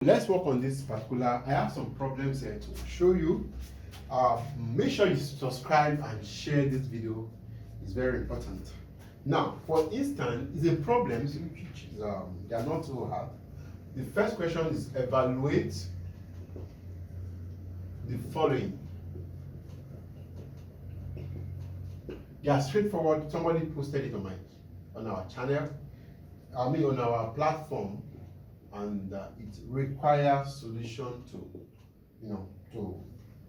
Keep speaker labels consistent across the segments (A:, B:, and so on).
A: Let's work on this particular. I have some problems here to show you. Make sure you subscribe and share this video. It's very important. Now, for instance, it's a problem which is they are not so hard. The first question is evaluate the following. They are straightforward. Somebody posted it on our channel. On our platform. And it requires solution to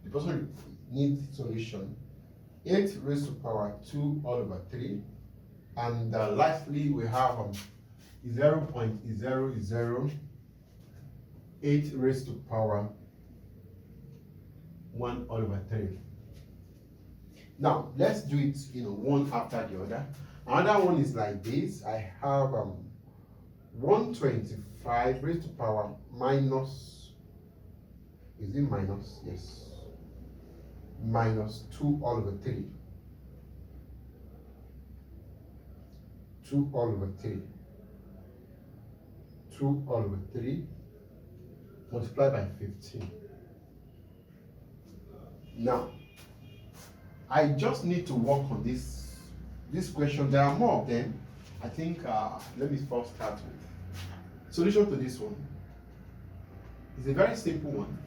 A: the person needs solution. 8 raised to power 2 all over 3, and lastly we have 0.008 raised to power 1 all over 3. Now let's do it one after the other. Another one is like this. I have 125 raised to power minus, is it minus? Yes. Minus 2 all over 3. 2 all over 3. 2 all over 3 multiplied by 15. Now, I just need to work on this question. There are more of them. I think, let me first start with solution to this one. It's a very simple one.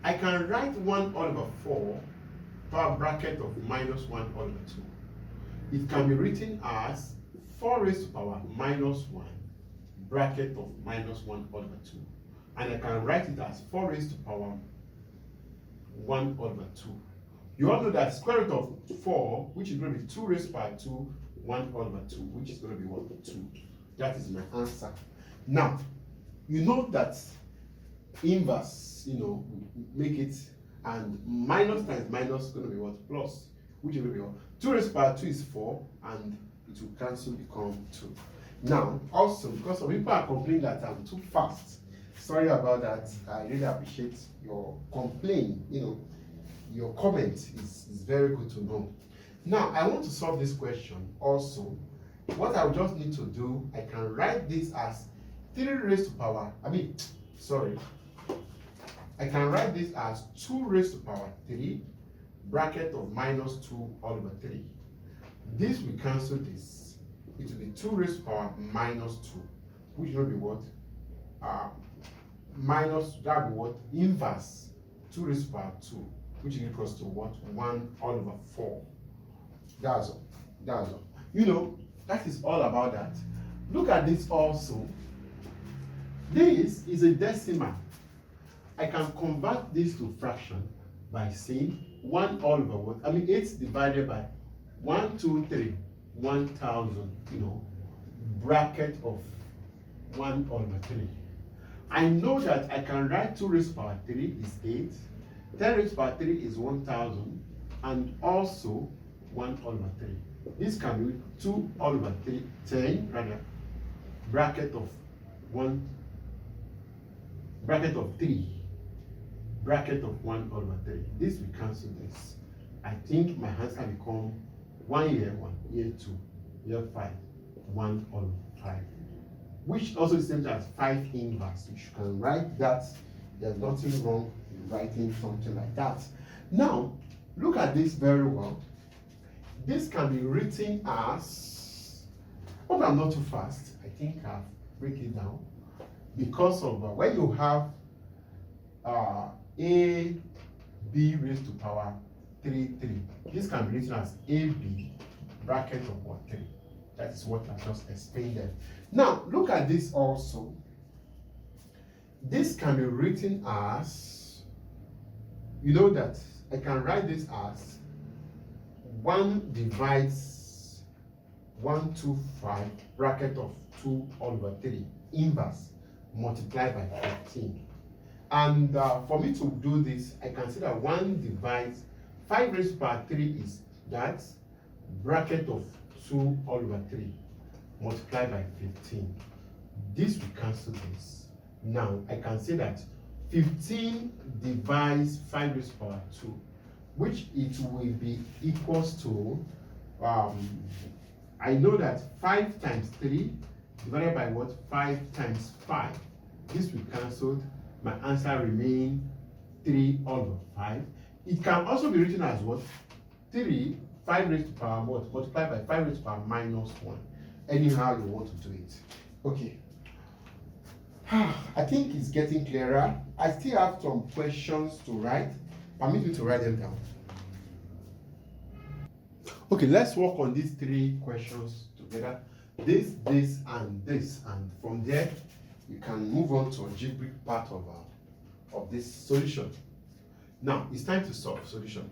A: I can write 1 all over 4 power bracket of minus 1 all over 2. It can be written as 4 raised to power minus 1 bracket of minus 1 all over 2. And I can write it as 4 raised to power 1 all over 2. You all know that square root of 4, which is going to be 2 raised to power 2, 1 all over 2, which is going to be 2. That is my answer. Now, you know that inverse, make it, and minus times minus is going to be what? Plus, which is going to be what? 2 raised to power 2 is 4, and it will cancel, become 2. Now, also, because some people are complaining that I'm too fast, sorry about that. I really appreciate your complaint. Your comment is very good to know. Now, I want to solve this question also. What I just need to do, I can write this as 3 raised to power, I can write this as 2 raised to power 3 bracket of minus 2 all over 3. This will cancel this. It will be 2 raised to power minus 2, which will be what? That will be what? Inverse 2 raised to power 2, which is equals to what? 1 all over 4. That's all. That is all about that. Look at this also. This is a decimal. I can convert this to fraction by saying 1 all over what? 8 divided by 1, 2, 3, 1,000, bracket of 1 all over 3. I know that I can write 2 raised to power 3 is 8, 10 raised to power 3 is 1,000, and also 1 all over 3. This can be 2 all over 3, 10 rather, bracket of 1, bracket of 3, bracket of 1 all over 3. This will cancel this. I think my answer become 1 here, 1 here, 2 here, 5, 1 all over 5, which also is the same as 5 inverse. You can write that. There's nothing wrong in writing something like that. Now, look at this very well. This can be written as, hope I'm not too fast. I think I'll break it down. Because of when you have a b raised to power 3, this can be written as ab bracket of what? 3. That is what I just explained there. Now, look at this also. This can be written as, that I can write this as 1 divides 125 bracket of 2 all over 3 inverse multiplied by 15. And for me to do this, I can say that 1 divides 5 raised to power 3 is that bracket of 2 all over 3 multiplied by 15. This will cancel this. Now I can say that 15 divides 5 raised to power 2, which it will be equals to, I know that 5 times 3 divided by what? 5 times 5. This will cancel. my answer remains 3 all over 5. It can also be written as what? 3, 5 raised to power what? Multiplied by 5 raised to power minus 1. Anyhow you want to do it. Okay. I think it's getting clearer. I still have some questions to write. Permit me to write them down. Okay, let's work on these 3 questions together. This, and from there you can move on to algebraic part of this solution. Now it's time to solve solution.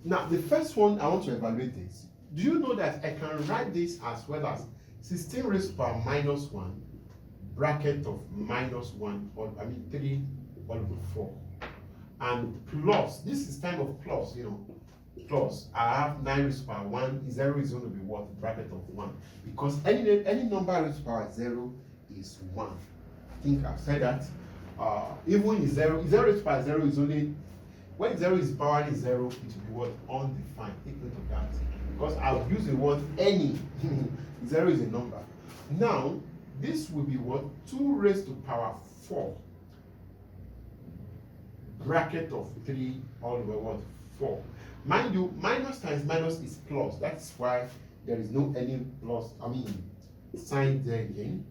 A: Now the first one I want to evaluate this. Do you know that I can write this as well as 16 raised to power minus 1 bracket of minus 1, or 3 all over 4, and plus, this is time of plus, plus I have 9 raised to power 1. 0 is going to be what? Bracket of 1, because any number raised to power 0 is 1. I think I've said that. Even in 0 raised to power 0 is only, when 0 is power is 0, it will be what? Undefined. Take note of that, because I've used the word any. 0 is a number. Now this will be what? 2 raised to power 4 bracket of 3 all over what? 4. Mind you, minus times minus is plus. That's why there is no any plus, sign there again.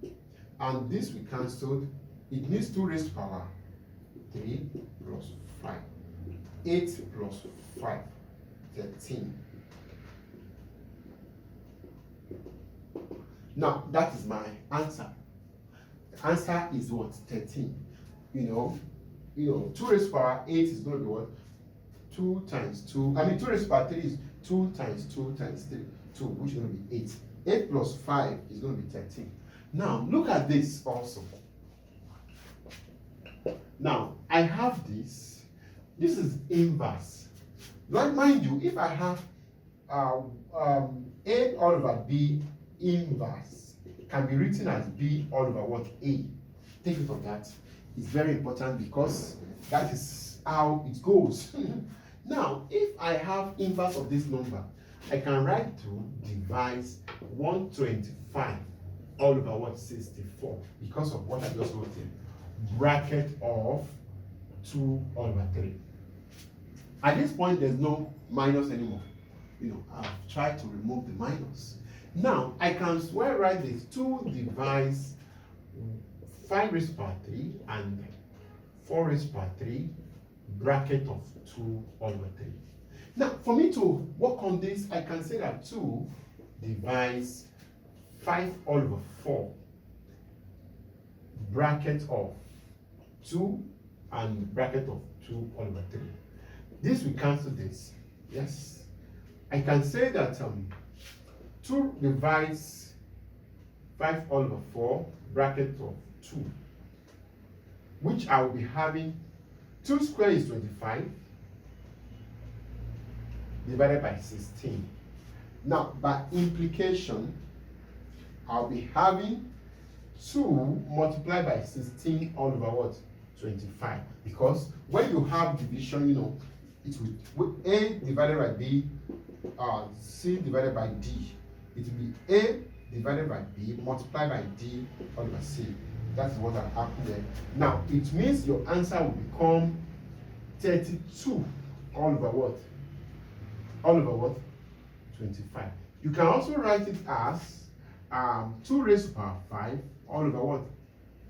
A: And this we cancelled. It means 2 raised to power 3 plus 5. 8 plus 5, 13. Now that is my answer. The answer is what? 13. 2 raised to power 8 is going to be what? 2 times 2. 2 raised to power 3 is 2 times 2 times 3. 2, which is going to be 8. 8 plus 5 is going to be 13. Now look at this also. Now I have this. This is inverse. Like, mind you, if I have A all over B inverse, can be written as B all over what? A. Take it from that. It's very important because that is how it goes. Now, if I have inverse of this number, I can write to devise 125 all over what? 64, because of what I just wrote in bracket of 2 all over 3. At this point, there's no minus anymore. I've tried to remove the minus. Now, I can square write this 2 devise 5 raised to power 3 and 4 raised to power 3 bracket of 2 all over 3. Now, for me to work on this, I can say that 2 devise 5 all over 4 bracket of 2 and bracket of 2 all over 3. This will cancel this. Yes. I can say that 2 divides 5 all over 4 bracket of 2, which I will be having 2 square is 25 divided by 16. Now, by implication, I'll be having 2 multiplied by 16 all over what? 25. Because when you have division, it will A divided by B, C divided by D. It will be A divided by B multiplied by D all over C. That's what will happen there. Now, it means your answer will become 32 all over what? All over what? 25. You can also write it as 2 raised to power 5 all over what?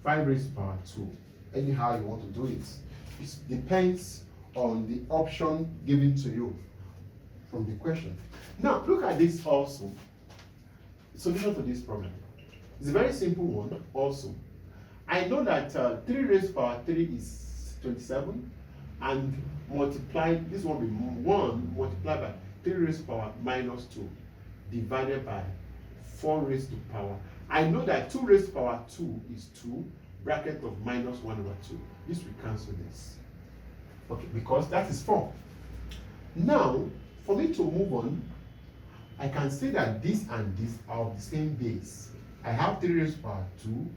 A: 5 raised to power 2. Anyhow you want to do it. It depends on the option given to you from the question. Now, look at this also. Solution to this problem. It's a very simple one also. I know that 3 raised to power 3 is 27, and multiplied, this one will be 1 multiplied by 3 raised to power minus 2 divided by 4 raised to power. I know that 2 raised to power 2 is 2, bracket of minus 1 over 2. This will cancel this. Okay, because that is 4. Now, for me to move on, I can say that this and this are of the same base. I have 3 raised to power 2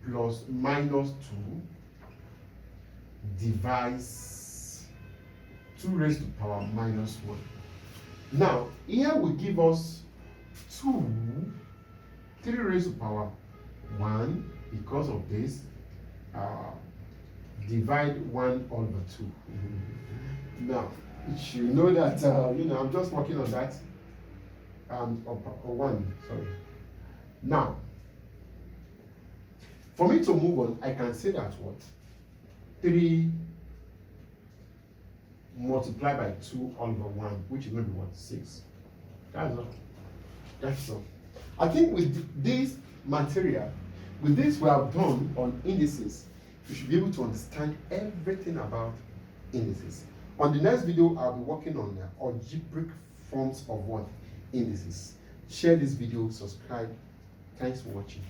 A: plus minus 2 divides 2 raised to power minus 1. Now, here will give us 3 raised to power 1 because of this, divide 1 over 2. Now, you know that, I'm just working on that. Or 1, sorry. Now, for me to move on, I can say that what? 3 multiplied by 2 over 1, which is maybe what? 6. That's all. That's all. I think with this material, with this we have done on indices, you should be able to understand everything about indices. On the next video, I'll be working on algebraic forms of what? Indices. Share this video, subscribe. Thanks for watching.